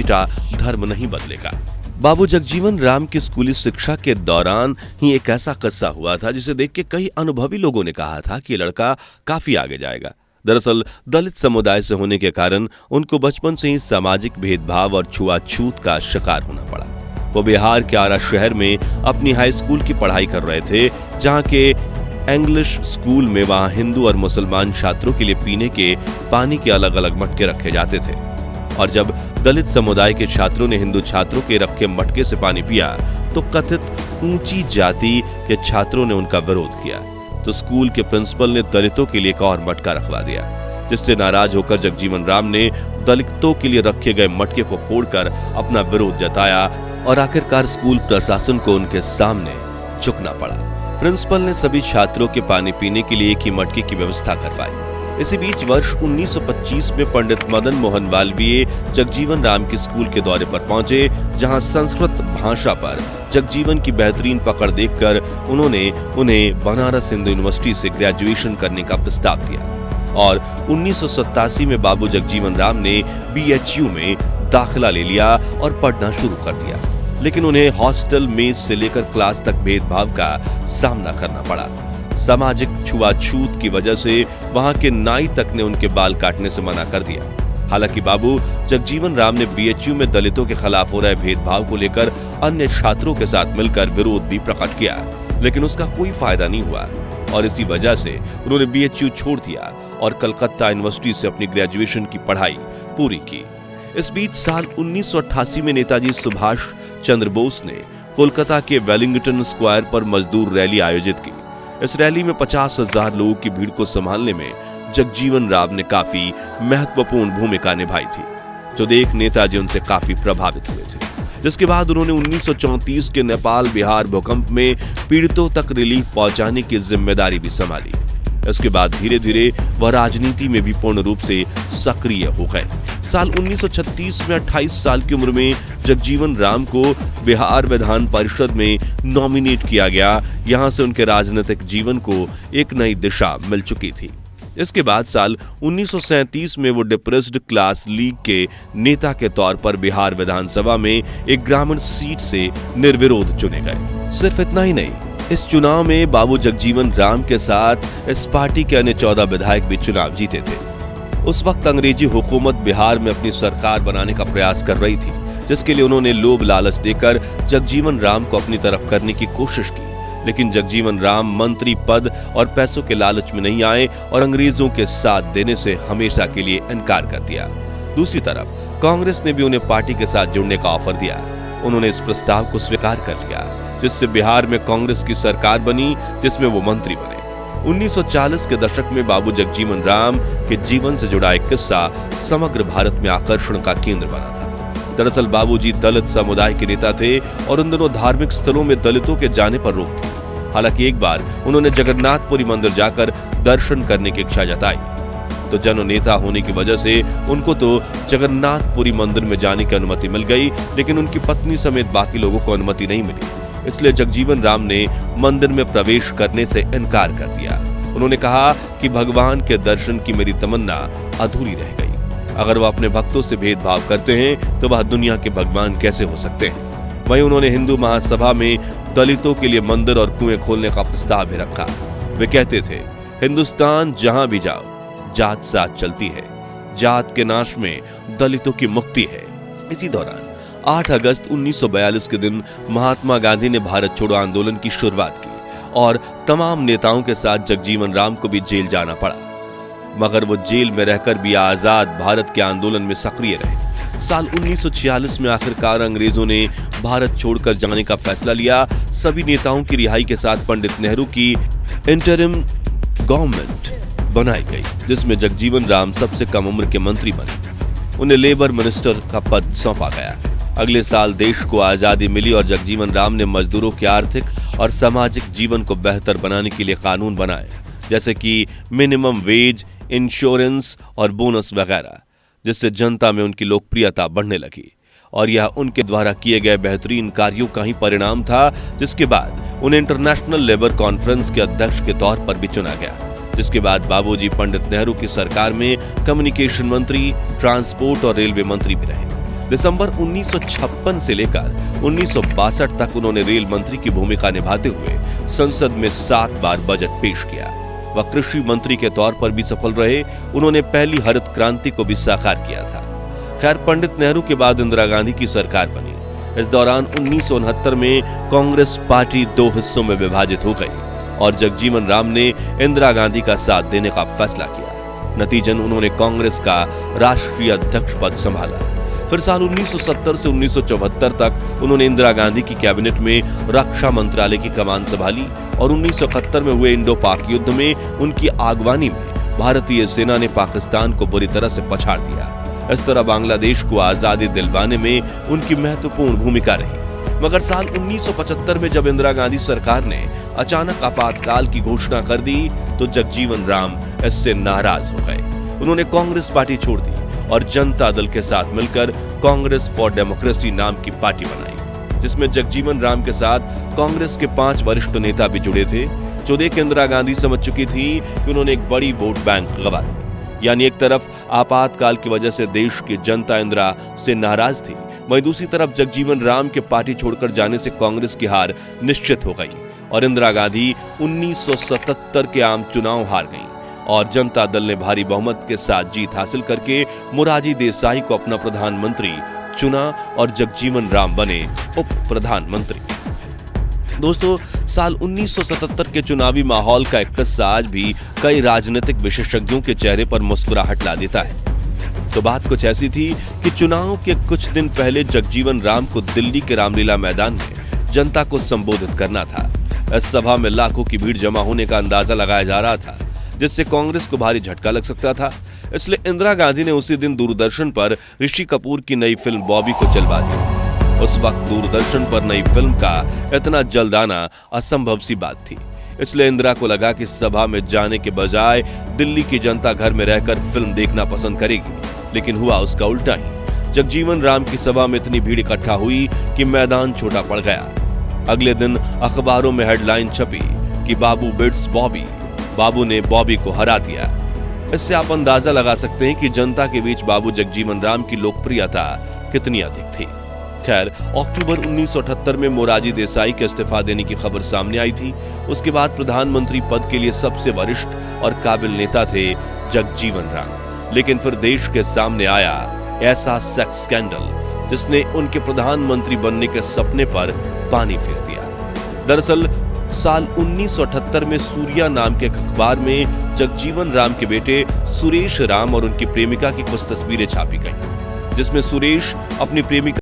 बेटा धर्म नहीं बदलेगा। बाबू जगजीवन राम की स्कूली शिक्षा के दौरान ही एक ऐसा किस्सा हुआ था जिसे देख के कई अनुभवी लोगों ने कहा था कि ये लड़का काफी आगे जाएगा। दरअसल दलित समुदाय से होने के कारण उनको बचपन से ही सामाजिक भेदभाव और छुआछूत का शिकार होना पड़ा। वो बिहार के आरा शहर में अपनी हाई स्कूल की पढ़ाई कर रहे थे, जहाँ के इंग्लिश स्कूल में वहाँ हिंदू और मुसलमान छात्रों के लिए पीने के पानी के अलग अलग मटके रखे जाते थे। और जब दलित समुदाय के छात्रों ने हिंदू छात्रों के रखे मटके से पानी पिया तो कथित ऊंची जाति के छात्रों ने उनका विरोध किया, तो स्कूल के प्रिंसिपल ने दलितों के लिए एक और मटका रखवा दिया, जिससे नाराज होकर जगजीवन राम ने दलितों के लिए रखे गए मटके को फोड़कर अपना विरोध जताया और आखिरकार स्कूल प्रशासन को उनके सामने झुकना पड़ा। प्रिंसिपल ने सभी छात्रों के पानी पीने के लिए एक ही मटके की व्यवस्था करवाई। इसी बीच वर्ष 1925 में पंडित मदन मोहन मालवीय जगजीवन राम के स्कूल के दौरे पर पहुंचे, जहां संस्कृत भाषा पर जगजीवन की बेहतरीन पकड़ देखकर उन्होंने उन्हें बनारस हिंदू यूनिवर्सिटी से ग्रेजुएशन करने का प्रस्ताव दिया और 1987 में बाबू जगजीवन राम ने BHU में दाखिला ले लिया और पढ़ना शुरू कर दिया। लेकिन उन्हें हॉस्टल मेस से लेकर क्लास तक भेदभाव का सामना करना पड़ा। सामाजिक छुआछूत की वजह से वहां के नाई तक ने उनके बाल काटने से मना कर दिया। हालांकि बाबू जगजीवन राम ने BHU में दलितों के खिलाफ हो रहे भेदभाव को लेकर अन्य छात्रों के साथ मिलकर विरोध भी प्रकट किया, लेकिन उसका कोई फायदा नहीं हुआ और इसी वजह से उन्होंने BHU छोड़ दिया और कलकत्ता यूनिवर्सिटी से अपनी ग्रेजुएशन की पढ़ाई पूरी की। इस बीच साल 1988 में नेताजी सुभाष चंद्र बोस ने कोलकाता के वेलिंगटन स्क्वायर पर मजदूर रैली आयोजित की। इस रैली में 50,000 लोगों की भीड़ को संभालने में जगजीवन राम ने काफी महत्वपूर्ण भूमिका निभाई थी, जो देख नेताजी उनसे काफी प्रभावित हुए थे। जिसके बाद उन्होंने 1934 के नेपाल बिहार भूकंप में पीड़ितों तक रिलीफ पहुंचाने की जिम्मेदारी भी संभाली। इसके बाद धीरे धीरे वह राजनीति में भी पूर्ण रूप से सक्रिय हो गए। साल 1936 में 28 साल की उम्र में जगजीवन राम को बिहार विधान परिषद में नॉमिनेट किया गया। यहां से उनके राजनीतिक जीवन को एक नई दिशा मिल चुकी थी। इसके बाद साल 1937 में वो डिप्रेस्ड क्लास लीग के नेता के तौर पर बिहार विधानसभा में एक ग्रामीण सीट से निर्विरोध चुने गए। सिर्फ इतना ही नहीं, इस चुनाव में बाबू जगजीवन राम के साथ इस पार्टी के अन्य 14 विधायक भी चुनाव जीते थे। उस वक्त अंग्रेजी हुकूमत बिहार में अपनी सरकार बनाने का प्रयास कर रही थी, जिसके लिए उन्होंने लोभ लालच देकर जगजीवन राम को अपनी तरफ करने की कोशिश की। लेकिन जगजीवन राम मंत्री पद और पैसों के लालच में नहीं आए और अंग्रेजों के साथ देने से हमेशा के लिए इनकार कर दिया। दूसरी तरफ कांग्रेस ने भी उन्हें पार्टी के साथ जुड़ने का ऑफर दिया। उन्होंने इस प्रस्ताव को स्वीकार कर लिया, जिससे बिहार में कांग्रेस की सरकार बनी, जिसमें वो मंत्री बने। 1940 के दशक में बाबू जगजीवन राम के जीवन से जुड़ा एक किस्सा समग्र भारत में आकर्षण का केंद्र बना था। दरअसल बाबूजी दलित समुदाय के नेता थे और उन दिनों धार्मिक स्थलों में दलितों के जाने पर रोक थी। हालांकि एक बार उन्होंने जगन्नाथपुरी मंदिर जाकर दर्शन करने की इच्छा जताई, तो जननेता होने की वजह से उनको तो जगन्नाथपुरी मंदिर में जाने की अनुमति मिल गई, लेकिन उनकी पत्नी समेत बाकी लोगों को अनुमति नहीं मिली। इसलिए जगजीवन राम ने मंदिर में प्रवेश करने से इनकार कर दिया। उन्होंने कहा कि भगवान के दर्शन की मेरी तमन्ना अधूरी रह गई। अगर वह अपने भक्तों से भेदभाव करते हैं तो वह दुनिया के भगवान कैसे हो सकते हैं। वहीं उन्होंने हिंदू महासभा में दलितों के लिए मंदिर और कुएं खोलने का प्रस्ताव भी रखा। वे कहते थे, हिंदुस्तान जहां भी जाओ जात साथ चलती है, जात के नाश में दलितों की मुक्ति है। इसी दौरान 8 अगस्त 1942 के दिन महात्मा गांधी ने भारत छोड़ो आंदोलन की शुरुआत की और तमाम नेताओं के साथ जगजीवन राम को भी जेल जाना पड़ा, मगर वो जेल में रहकर भी आजाद भारत के आंदोलन में सक्रिय रहे। साल 1946 में आखिरकार अंग्रेजों ने भारत छोड़कर जाने का फैसला लिया। सभी नेताओं की रिहाई के साथ पंडित नेहरू की इंटरिम गवर्नमेंट बनाई गई, जिसमें जगजीवन राम सबसे कम उम्र के मंत्री बने। उन्हें लेबर मिनिस्टर का पद सौंपा गया। अगले साल देश को आजादी मिली और जगजीवन राम ने मजदूरों के आर्थिक और सामाजिक जीवन को बेहतर बनाने के लिए कानून बनाए, जैसे कि मिनिमम वेज, इंश्योरेंस और बोनस वगैरह, जिससे जनता में उनकी लोकप्रियता बढ़ने लगी। और यह उनके द्वारा किए गए बेहतरीन कार्यों का ही परिणाम था, जिसके बाद उन्हें इंटरनेशनल लेबर कॉन्फ्रेंस के अध्यक्ष के तौर पर भी चुना गया। जिसके बाद बाबूजी पंडित नेहरू की सरकार में कम्युनिकेशन मंत्री, ट्रांसपोर्ट और रेलवे मंत्री भी रहे। दिसंबर 1956 से लेकर 1962 तक उन्होंने रेल मंत्री की भूमिका निभाते हुए संसद में 7 बार बजट पेश किया। वह कृषि मंत्री के तौर पर भी सफल रहे। उन्होंने पहली हरित क्रांति को भी साकार किया था। खैर, पंडित नेहरू के बाद इंदिरा गांधी की सरकार बनी। इस दौरान 1969 में कांग्रेस पार्टी 2 हिस्सों में विभाजित हो गई और जगजीवन राम ने इंदिरा गांधी का साथ देने का फैसला किया। नतीजन उन्होंने कांग्रेस का राष्ट्रीय अध्यक्ष पद संभाला। फिर साल 1970 से 1974 तक उन्होंने इंदिरा गांधी की कैबिनेट में रक्षा मंत्रालय की कमान संभाली और 1971 में हुए इंडो पाक युद्ध में उनकी अगवानी में भारतीय सेना ने पाकिस्तान को बुरी तरह से पछाड़ दिया। इस तरह बांग्लादेश को आजादी दिलवाने में उनकी महत्वपूर्ण भूमिका रही। मगर साल 1975 में जब इंदिरा गांधी सरकार ने अचानक आपातकाल की घोषणा कर दी तो जगजीवन राम इससे नाराज हो गए। उन्होंने कांग्रेस पार्टी छोड़ दी और जनता दल के साथ मिलकर कांग्रेस फॉर डेमोक्रेसी नाम की पार्टी बनाई, जिसमें जगजीवन राम के साथ कांग्रेस के 5 वरिष्ठ नेता भी जुड़े थे। जो देख इंदिरा गांधी समझ चुकी थी कि उन्होंने एक बड़ी वोट बैंक गंवा दी। यानी एक तरफ आपातकाल की वजह से देश की जनता इंदिरा से नाराज थी, वहीं दूसरी तरफ जगजीवन राम के पार्टी छोड़कर जाने से कांग्रेस की हार निश्चित हो गई और इंदिरा गांधी 1977 के आम चुनाव हार गईं और जनता दल ने भारी बहुमत के साथ जीत हासिल करके मोरारजी देसाई को अपना प्रधानमंत्री चुना और जगजीवन राम बने उप प्रधानमंत्री। दोस्तों, साल 1977 के चुनावी माहौल का एक किस्सा आज भी कई राजनीतिक विशेषज्ञों के चेहरे पर मुस्कुराहट ला देता है। तो बात कुछ ऐसी थी कि चुनाव के कुछ दिन पहले जगजीवन राम को दिल्ली के रामलीला मैदान में जनता को संबोधित करना था। इस सभा में लाखों की भीड़ जमा होने का अंदाजा लगाया जा रहा था, जिससे कांग्रेस को भारी झटका लग सकता था। इसलिए इंदिरा गांधी ने उसी दिन दूरदर्शन पर ऋषि कपूर की नई फिल्म बॉबी को चलवा दिया। उस वक्त दूरदर्शन पर नई फिल्म का इतना जल्द आना असंभव सी बात थी। इसलिए इंदिरा को लगा कि सभा में जाने के बजाय दिल्ली की जनता घर में रहकर फिल्म देखना पसंद करेगी, लेकिन हुआ उसका उल्टा ही। जगजीवन राम की सभा में इतनी भीड़ इकट्ठा हुई कि मैदान छोटा पड़ गया। अगले दिन अखबारों में हेडलाइन छपी कि बाबू बिट्स बॉबी, बाबू ने बॉबी को हरा दिया। इससे आप अंदाजा लगा सकते हैं कि जनता के बीच बाबू जगजीवन राम की लोकप्रियता कितनी अधिक थी। खैर, अक्टूबर 1978 में मोरारजी देसाई के इस्तीफा देने की खबर सामने आई थी। उसके बाद प्रधानमंत्री पद के लिए सबसे वरिष्ठ और काबिल नेता थे जगजीवन राम। लेकिन फिर देश के सामने आया ऐसा सेक्स स्कैंडल जिसने उनके प्रधानमंत्री बनने के सपने पर पानी फेर दिया। दरअसल साल 1978 में सूर्या नाम के अखबार में जगजीवन राम के बेटे सुरेश राम और उनकी प्रेमिका की कुछ तस्वीरें छापी गईं, जिसमें सुरेश अपनी प्रेमिका